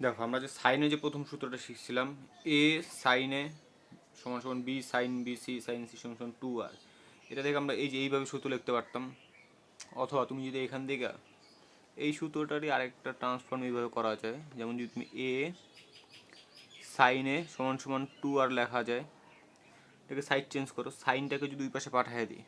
দেখো আমরা যে সাইনে যে প্রথম সূত্রটা শিখছিলাম, এ সাইনে সমান সমান B sine B C sine C সমান সমান 2r। এটা থেকে আমরা এই যে এইভাবে সূত্র লিখতে পারতাম, অথবা তুমি যদি এখান থেকে এই সূত্রটারই আরেকটা ট্রান্সফর্ম এইভাবে করা যায়। যেমন যদি তুমি এ সাইনে সমান সমান 2r লেখা যায়, এটাকে সাইড চেঞ্জ করো, সাইনটাকে যদি দুই পাশে পাঠিয়ে দিই,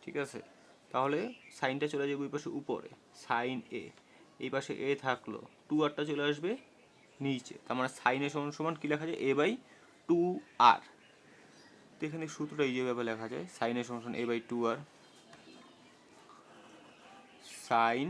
ঠিক আছে, তাহলে সাইনটা চলে যাবে ওই পাশে উপরে, সাইন এ, এই পাশে এ থাকলো, 2rটা চলে আসবে নিচে, তার মানে সাইন এ সমান সমান কী লেখা যায়, a/2r। তো এখানে সূত্রটা এই যেভাবে লেখা যায়, সাইন এ সমান সমান a/2r, সাইন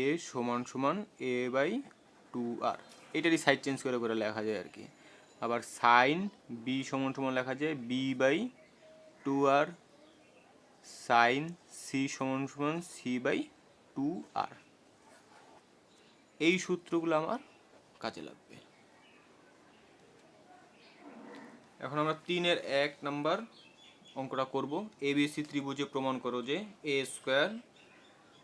এ সমান সমান a/2r, এটারই সাইড চেঞ্জ করে করে লেখা যায় আর কি। আবার সাইন বি সমান সমান লেখা যায় b/2r, সাইন সি সমান সমান c/2r। এই সূত্রগুলো আমার কাজে লাগবে। এখন আমরা 3-1 নাম্বার অঙ্কটা করব। এবিসি ত্রিভুজে প্রমাণ করো যে A square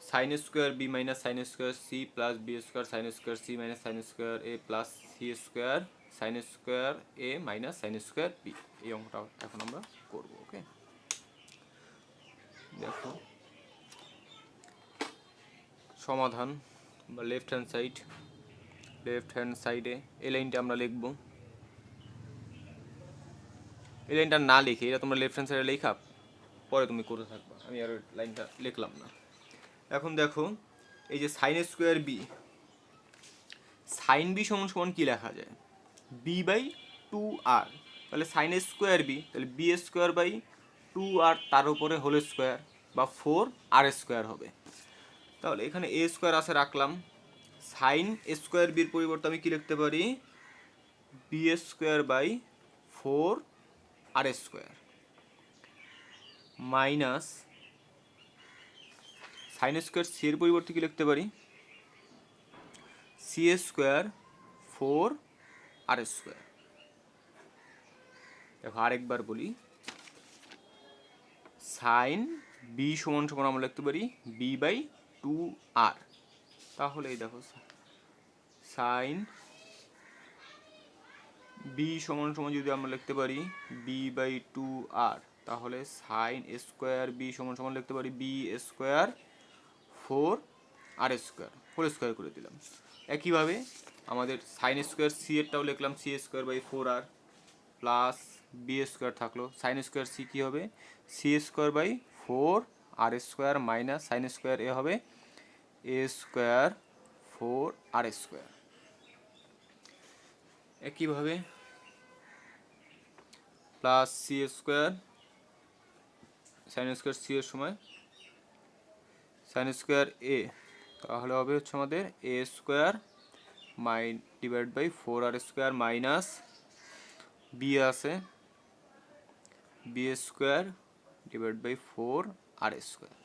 sine square B minus sine square C plus B square sine square C minus sine square A plus C square sine square A minus sine square B. এই অঙ্কটা এখন আমরা করব। ওকে, দেখো সমাধান বা লেফট হ্যান্ড সাইডে এই লাইনটা আমরা লিখব। এই লাইনটা না লিখে এটা তোমরা লেফট হ্যান্ড সাইডে লেখা পরে তুমি করতে থাকবা, আমি আর লাইনটা লিখলাম না। এখন দেখো এই যে sine square B, sine B সমান সমান কী লেখা যায়, b/2r। তাহলে সাইন স্কোয়ার বি, তাহলে বি স্কোয়ার বাই 2r তার উপরে হোল স্কোয়ার বা 4r স্কোয়ার হবে। তাহলে এখানে এ স্কোয়ার আছে রাখলাম, সাইন স্কোয়ার বির পরিবর্তে আমি কী লিখতে পারি, B square by 4r square minus sine square C এর পরিবর্তে কী লিখতে পারি, সি স্কোয়ার 4r স্কোয়ার। দেখো আরেকবার বলি, সাইন বি সমান সমান আমরা লিখতে পারি b/2r। তাহলে এই দেখো সাইন বি সমান সমান যদি আমরা লিখতে পারি b/2r, তাহলে সাইন স্কোয়ার বি সমান সমান লিখতে পারি B square 4r square whole square করে দিলাম। একইভাবে আমাদের সাইন স্কোয়ার সি এরটাও লিখলাম C square by 4r plus B square থাকলো, সাইন স্কোয়ার সি কী হবে, C square by 4r square minus sine square A হবে এ স্কোয়ার 4r স্কোয়ার। একইভাবে plus C square, sine square C এর সময় sine square A, তাহলে হবে হচ্ছে আমাদের A square divide by 4r square minus B আছে B square divide by 4r square.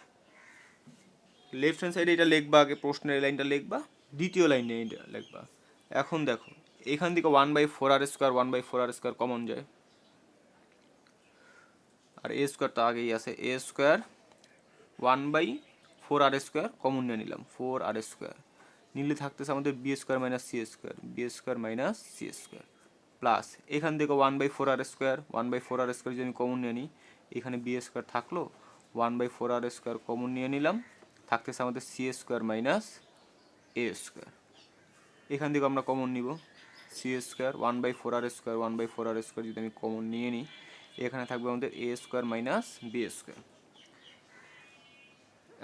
Left hand সাইডে এটা লিখবা, আগে প্রশ্নের এই লাইনটা লিখবা, দ্বিতীয় লাইনে এটা লিখবা। এখন দেখো এখান থেকে 1/4r square 1/4r square common যায়, আর এ স্কোয়ার তো আগেই আছে, এ স্কোয়ার 1/4r স্কোয়ার কমন নিয়ে নিলাম, 4r স্কোয়ার নিলে থাকতেছে আমাদের B square minus C square, B square minus C square plus এখান থেকে 1/4r স্কোয়ার 1/4r স্কোয়ার যদি আমি কমন নিয়ে নিই, এখানে বি স্কোয়ার থাকলো, 1/4r স্কোয়ার কমন নিয়ে নিলাম, থাকতেছে আমাদের C square minus A square. এখান থেকে আমরা কমন নিব C square 1/4r square 1/4r square যদি আমি কমন নিয়ে নিই, এখানে থাকবে আমাদের A square minus B square.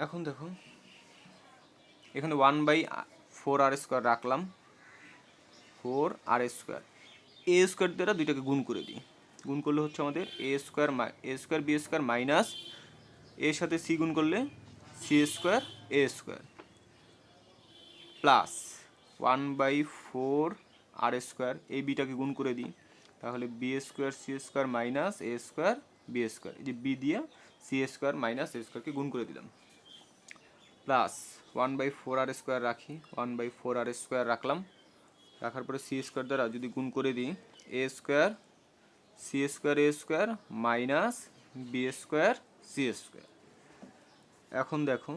এখন দেখো এখানে 1/4r স্কোয়ার রাখলাম, 4r স্কোয়ার এ স্কোয়ার দ্বারা দুইটাকে গুণ করে দিই, গুণ করলে হচ্ছে আমাদের A square B square minus এর সাথে সি গুণ করলে C square A square plus 1/4r square এই বিটাকে গুণ করে দিই, তাহলে B square C square minus A square B square, এই যে বি দিয়ে সি স্কোয়ার মাইনাস এ স্কোয়ারকে গুণ করে দিলাম, প্লাস 1/4r স্কোয়ার রাখি, 1/4r স্কোয়ার রাখলাম, রাখার পরে সি স্কোয়ার দ্বারা যদি গুণ করে দিই A square C square A square minus B square C square. এখন দেখো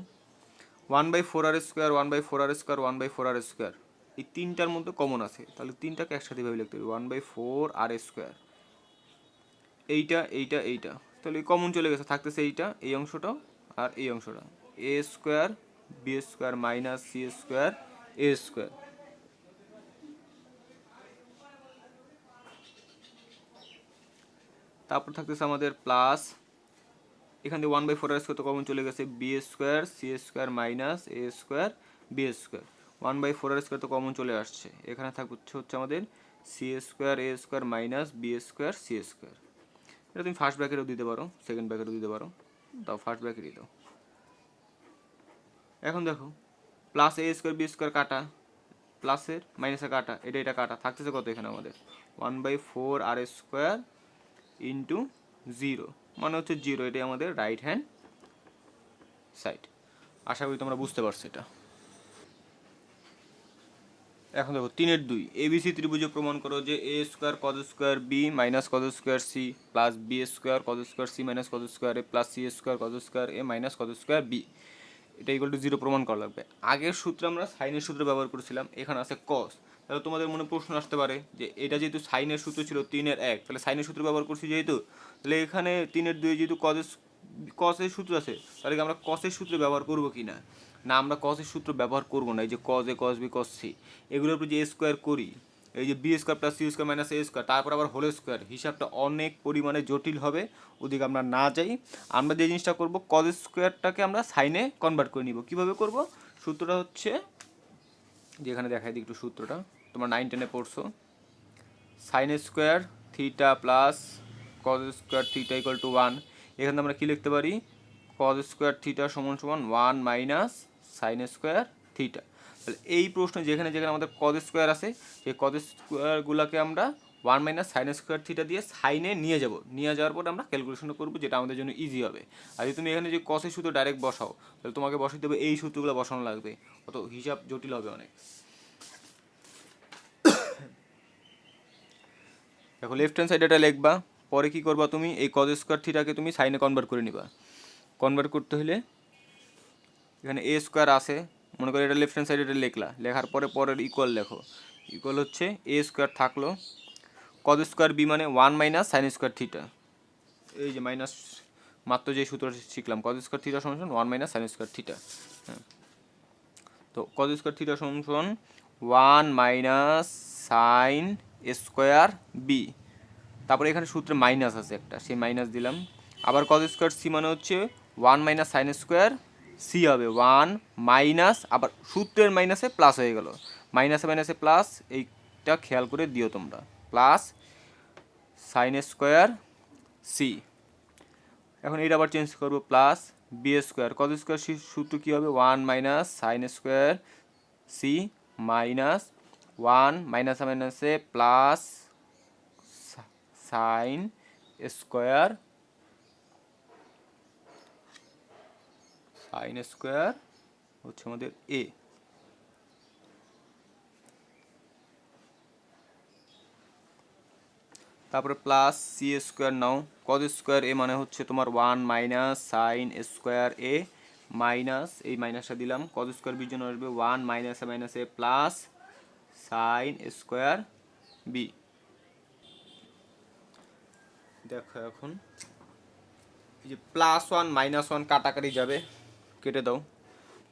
1/4r square 1/4r square 1/4r square এই তিনটার মধ্যে কমন আছে, তাহলে তিনটাকে একসাথে ভাবে লিখতে হবে 1/4 r²। এইটা তাহলে কমন চলে গেছে, থাকতেছে এইটা, এই অংশটা আর এই অংশটা, a² b² minus c² a²। তারপর থাকতেছে আমাদের প্লাস, এখান থেকে 1/4 তো কমন চলে গেছে, b² c² minus a² b²। 1/4 তো কমন চলে আসছে, এখানে হচ্ছে আমাদের c² a² minus b² c²। এটা তুমি ফার্স্ট ব্র্যাকেটও দিতে পারো, সেকেন্ড ব্র্যাকেটও দিতে পারো, তাও ফার্স্ট ব্র্যাকেটই দাও। এখন দেখো প্লাস a² b² কাটা, প্লাসের মাইনাসের কাটা, এটা কাটা, থাকতেছে কত এখানে আমাদের 1/4r² ইন্টু 0, মানে হচ্ছে 0, এটাই আমাদের রাইট হ্যান্ড সাইড। আশা করি তোমরা বুঝতে পারছো এটা। এখন দেখো 3-2 ABC ত্রিভুজে প্রমাণ করো যে a² cos² b minus cos² c plus b² cos² c minus cos² a plus c² cos² a minus cos² b, এটা ইকুয়াল টু 0 প্রমাণ করা লাগবে। আগের সূত্রে আমরা সাইনের সূত্র ব্যবহার করেছিলাম, এখানে আছে কস। তাহলে তোমাদের মনে প্রশ্ন আসতে পারে যে এটা যেহেতু সাইনের সূত্র ছিল 3-1, তাহলে সাইনের সূত্র ব্যবহার করছি যেহেতু, তাহলে এখানে 3-2 যেহেতু কসের সূত্র আছে, তাহলে কি আমরা কসের সূত্র ব্যবহার করবো কি না? না, আমরা কসের সূত্র ব্যবহার করবো না। এই যে কস এ কস বি কস সি, এগুলোর উপর যে স্কোয়ার করি, এই যে b² plus c² minus a², তারপর আবার হোল স্কোয়ার, হিসাবটা অনেক পরিমাণে জটিল হবে, ওদিকে আমরা না যাই। আমরা যে জিনিসটা করবো, কজ স্কোয়ারটাকে আমরা সাইনে কনভার্ট করে নিব। কীভাবে করব? সূত্রটা হচ্ছে, যেখানে দেখাই দিই একটু সূত্রটা, তোমরা 9-10-এ পড়ছো, sine square theta plus cos square theta equal to 1। এখানে আমরা কী লিখতে পারি? কজ স্কোয়ার থিটা সমান সমান 1 মাইনাস সাইন স্কোয়ার থিটা। তাহলে এই প্রশ্নে যেখানে যেখানে আমাদের কজ স্কোয়ার আছে, সেই কজ স্কোয়ারগুলোকে আমরা 1 মাইনাস সাইন স্কোয়ার থিটা দিয়ে সাইনে নিয়ে যাব, নিয়ে যাওয়ার পর আমরা ক্যালকুলেশন করবো, যেটা আমাদের জন্য ইজি হবে। আর যদি তুমি এখানে যে কসের সূত্র ডাইরেক্ট বসাও, তাহলে তোমাকে বসাতে হবে এই সূত্রগুলো বসানো লাগবে, অত হিসাব জটিল হবে অনেক। দেখো লেফট হ্যান্ড সাইডে এটা লিখবা, পরে কী করবা তুমি, এই কজ স্কোয়ার থিটাকে তুমি সাইনে কনভার্ট করে নিবা। কনভার্ট করতে হলে এখানে a² আছে, মনে করো এটা লেফট হ্যান্ড সাইডে এটা লিখলা, লেখার পরে পরের ইকুয়াল লেখো, ইকুয়াল হচ্ছে a² থাকলো, কজ স্কোয়ার বি মানে 1 মাইনাস সাইন স্কোয়ার থিটা, এই যে মাইনাস মাত্র যে সূত্র শিখলাম, কজ স্কোয়ার থিটা সমান 1 মাইনাস সাইন স্কোয়ার থিটা। হ্যাঁ, তো কজ স্কোয়ার থিটা সমান 1 মাইনাস সাইন স্কোয়ার বি, তারপরে এখানে সূত্রে মাইনাস আছে একটা, সেই মাইনাস দিলাম। আবার কজ স্কোয়ার সি মানে হচ্ছে 1 মাইনাস সাইন স্কোয়ার সি হবে 1 মাইনাস, আবার সূত্রের মাইনাসে প্লাস হয়ে গেল, মাইনাসে মাইনাসে প্লাস, এইটা খেয়াল করে দিও তোমরা, প্লাস সাইন স্কোয়ার সি। এখন এটা আবার চেঞ্জ করবো, plus b², cos square C সূত্র কী হবে, 1 minus sine square C minus 1 মাইনাসে মাইনাসে প্লাস সাইন স্কোয়ার হচ্ছে আমাদের এ। তারপরে প্লাস c² নাও, কজ স্কোয়ার এ মানে হচ্ছে তোমার 1 minus sine square A minus, এই মাইনাসটা দিলাম, কজ স্কোয়ার বির জন্য আসবে 1 মাইনাসে মাইনাসে প্লাস সাইন স্কোয়ার বি। দেখো এখন এই যে +1 -1 কাটাকাটি যাবে, কেটে দাও,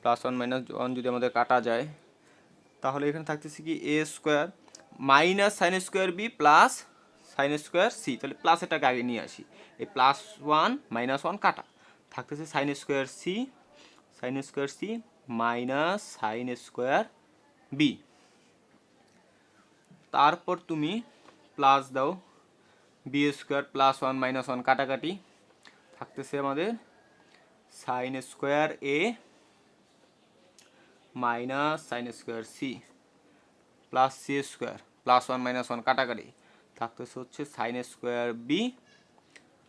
+1 -1 যদি আমাদের কাটা যায়, তাহলে এখানে থাকতেছে কি a² minus sine square B plus sine square C, তাহলে প্লাসেরটাকে আগে নিয়ে আসি, এই +1 -1 কাটা, থাকতেছে sine square C minus sine square B. তারপর তুমি প্লাস দাও, b² +1 -1 কাটাকাটি, থাকতেছে আমাদের sine square A minus sine square C plus c² +1 -1 কাটাকাটি, থাকতেছে হচ্ছে sine square B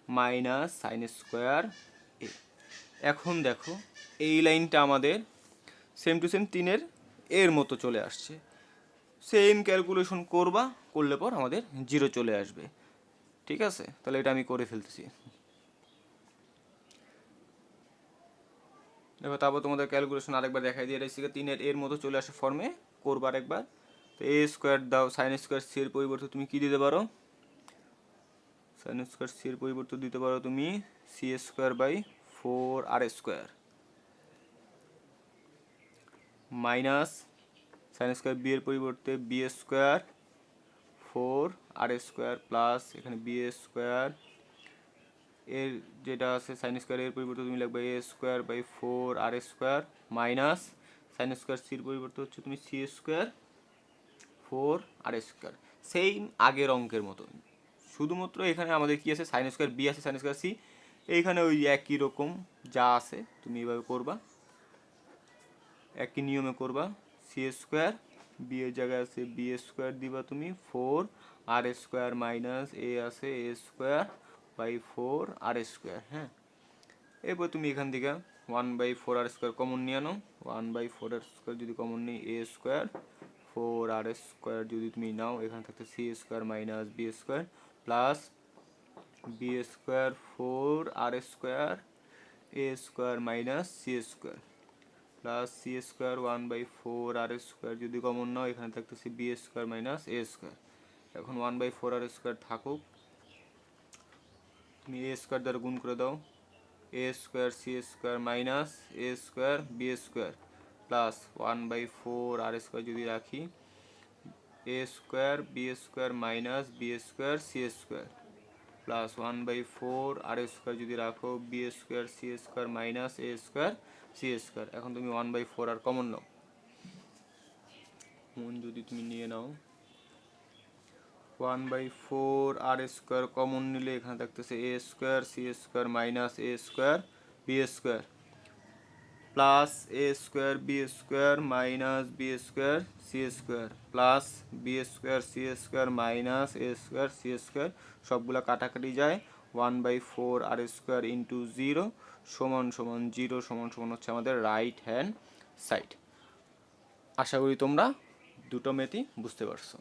minus sine square A. এখন দেখো এই লাইনটা আমাদের সেম টু সেম 3-এর এর মতো চলে আসছে, সেম ক্যালকুলেশন করবা, করলে পর আমাদের 0 চলে আসবে। ঠিক আছে, তাহলে এটা আমি করে ফেলতেছি। দেখো তারপর তোমাদের ক্যালকুলেশন আরেকবার দেখাই দিয়ে, এটা 3-এর এর মতো চলে আসে ফর্মে, করবার একবার, তো এ স্কোয়ার দাও, সাইন স্কোয়ার সি এর পরিবর্তে তুমি কি দিতে পারো, সাইন স্কোয়ার সি এর পরিবর্তে দিতে পারো তুমি C square by 4 R square minus sine square B এর পরিবর্তে B square 4 R square plus এখানে বি স্কোয়ার এর যেটা আছে সাইন স্কোয়ার এর পরিবর্তে তুমি লিখবে A square by 4 R square minus sine square সির পরিবর্তে হচ্ছে তুমি C square 4 R square, same আগের অঙ্কের মতো। শুধুমাত্র এখানে আমাদের কি আছে, সাইন স্কোয়ার বি আছে, সাইন স্কোয়ার সি, এইখানে ওই একই রকম যা আছে তুমি এভাবে করবা, একই নিয়মে করবা। সি স্কোয়ার বি এর জায়গায় আছে বি স্কোয়ার দিবা তুমি 4 আর স্কোয়ার মাইনাস এ আছে এ স্কোয়ার বাই 4 আর স্কোয়ার। হ্যাঁ, এরপর তুমি এখান থেকে 1/4 আর স্কোয়ার কমন নিয়ে আনো, 1/4 আর স্কোয়ার যদি কমন নিই এ স্কোয়ার 4 আর স্কোয়ার যদি তুমি নাও, এখানে থাকতে C square minus B square plus B square 4 R square A square minus C square plus C square 1/4 R square যদি কমন নাও, এখানে থাকতেছে B square minus A square. এখন 1/4 আর স্কোয়ার থাকুক, তুমি এ স্কোয়ার দ্বারা গুণ করে দাও, A square C square minus A square B square plus 1/4 R square যদি রাখি A square B square minus B square C square plus 1/4 R square যদি রাখো B square C square minus A square C square. এখন তুমি 1/4 আর common নাও, যদি তুমি নিয়ে নাও 1/4 R square common নিলে এখানে থাকতেছে A square C square minus A square B square plus A square B square minus B square C square plus B square C square minus A square C square, সবগুলো কাটাকাটি যায়। 1/4 R square into 0 সমান সমান 0 সমান সমান হচ্ছে আমাদের right hand side. আশা করি তোমরা দুটো মেথই বুঝতে পারছো।